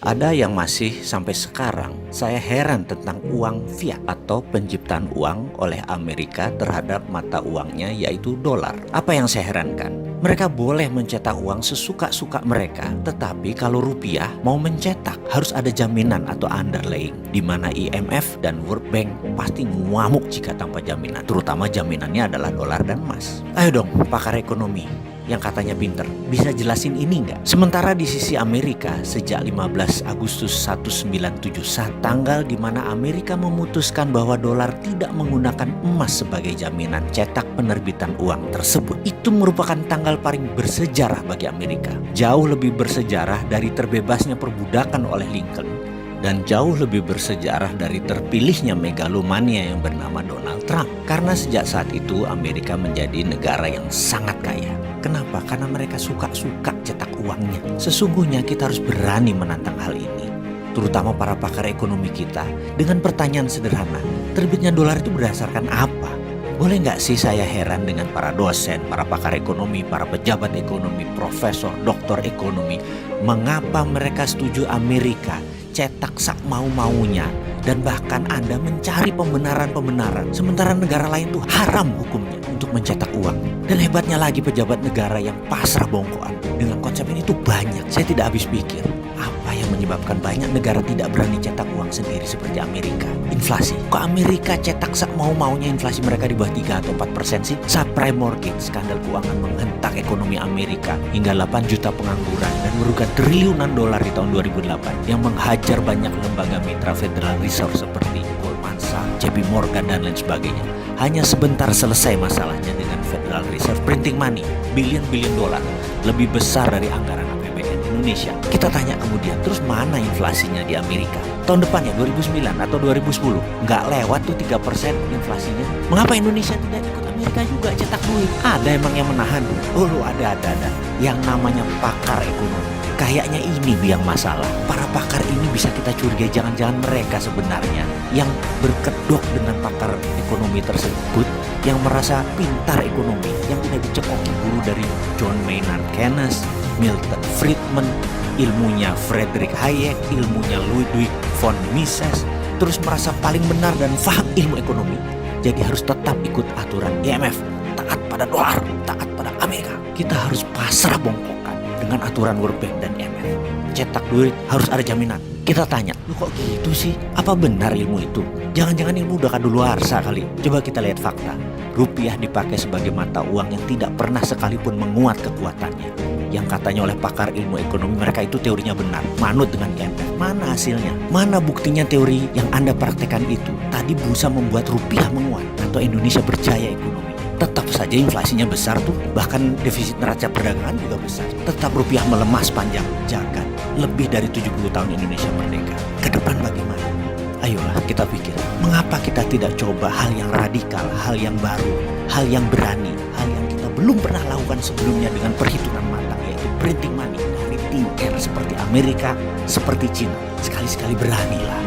Ada yang masih sampai sekarang saya heran tentang uang fiat atau penciptaan uang oleh Amerika terhadap mata uangnya yaitu dolar. Apa yang saya herankan? Mereka boleh mencetak uang sesuka-suka mereka, tetapi kalau rupiah mau mencetak harus ada jaminan atau underlying, di mana IMF dan World Bank pasti ngamuk jika tanpa jaminan, terutama jaminannya adalah dolar dan emas. Ayo dong pakar ekonomi yang katanya pinter, bisa jelasin ini nggak? Sementara di sisi Amerika, sejak 15 Agustus 1971, tanggal di mana Amerika memutuskan bahwa dolar tidak menggunakan emas sebagai jaminan cetak penerbitan uang tersebut, itu merupakan tanggal paling bersejarah bagi Amerika. Jauh lebih bersejarah dari terbebasnya perbudakan oleh Lincoln, dan jauh lebih bersejarah dari terpilihnya megalomania yang bernama Donald Trump. Karena sejak saat itu Amerika menjadi negara yang sangat kaya. Kenapa? Karena mereka suka-suka cetak uangnya. Sesungguhnya kita harus berani menantang hal ini, terutama para pakar ekonomi kita, dengan pertanyaan sederhana, terbitnya dolar itu berdasarkan apa? Boleh nggak sih saya heran dengan para dosen, para pakar ekonomi, para pejabat ekonomi, profesor, doktor ekonomi, mengapa mereka setuju Amerika cetak sak mau-maunya, dan bahkan Anda mencari pembenaran-pembenaran, sementara negara lain tuh haram hukumnya untuk mencetak uang. Dan hebatnya lagi pejabat negara yang pasrah bongkoan dengan konsep ini tuh banyak. Saya tidak habis pikir, apa yang menyebabkan banyak negara tidak berani cetak uang sendiri seperti Amerika? Inflasi. Kok Amerika cetak sak mau-maunya, inflasi mereka di bawah 3 atau 4% sih? Subprime mortgage, skandal keuangan menghentak ekonomi Amerika hingga 8 juta pengangguran dan merugikan triliunan dolar di tahun 2008 yang menghajar banyak lembaga mitra Federal Reserve seperti Goldman Sachs, JP Morgan dan lain sebagainya. Hanya sebentar selesai masalahnya dengan Federal Reserve printing money, billion dolar, lebih besar dari anggaran APBN Indonesia. Kita tanya kemudian, terus mana inflasinya di Amerika? Tahun depannya 2009 atau 2010 nggak lewat tuh 3% inflasinya. Mengapa Indonesia tidak ikut Amerika juga cetak duit? Ada emang yang menahan? Oh ada. Yang namanya pakar ekonomi. Kayaknya ini yang masalah. Para pakar ini bisa kita curigai jangan-jangan mereka sebenarnya yang berkedok dengan pakar ekonomi tersebut, yang merasa pintar ekonomi, yang udah dicekoki guru dari John Maynard Keynes, Milton Friedman, ilmunya Friedrich Hayek, ilmunya Ludwig von Mises, terus merasa paling benar dan paham ilmu ekonomi. Jadi harus tetap ikut aturan IMF, taat pada dolar, taat pada Amerika. Kita harus pasrah bongkokan dengan aturan World Bank dan IMF. Cetak duit harus ada jaminan. Kita tanya, lu kok gitu sih? Apa benar ilmu itu? Jangan-jangan ilmu udah kadaluarsa kali. Coba kita lihat fakta. Rupiah dipakai sebagai mata uang yang tidak pernah sekalipun menguat kekuatannya. Yang katanya oleh pakar ilmu ekonomi mereka itu teorinya benar, manut dengan IMF. Mana hasilnya? Mana buktinya teori yang Anda praktekkan itu tadi bisa membuat rupiah menguat atau Indonesia berjaya ekonomi? Tetap saja inflasinya besar tuh, bahkan defisit neraca perdagangan juga besar. Tetap rupiah melemah sepanjang jagat. Lebih dari 70 tahun Indonesia merdeka. Ke depan bagaimana? Ayolah kita pikir, mengapa kita tidak coba hal yang radikal, hal yang baru, hal yang berani, hal yang kita belum pernah lakukan sebelumnya dengan perhitungan matang, yaitu printing money dari thin air seperti Amerika, seperti Cina. Sekali-sekali beranilah.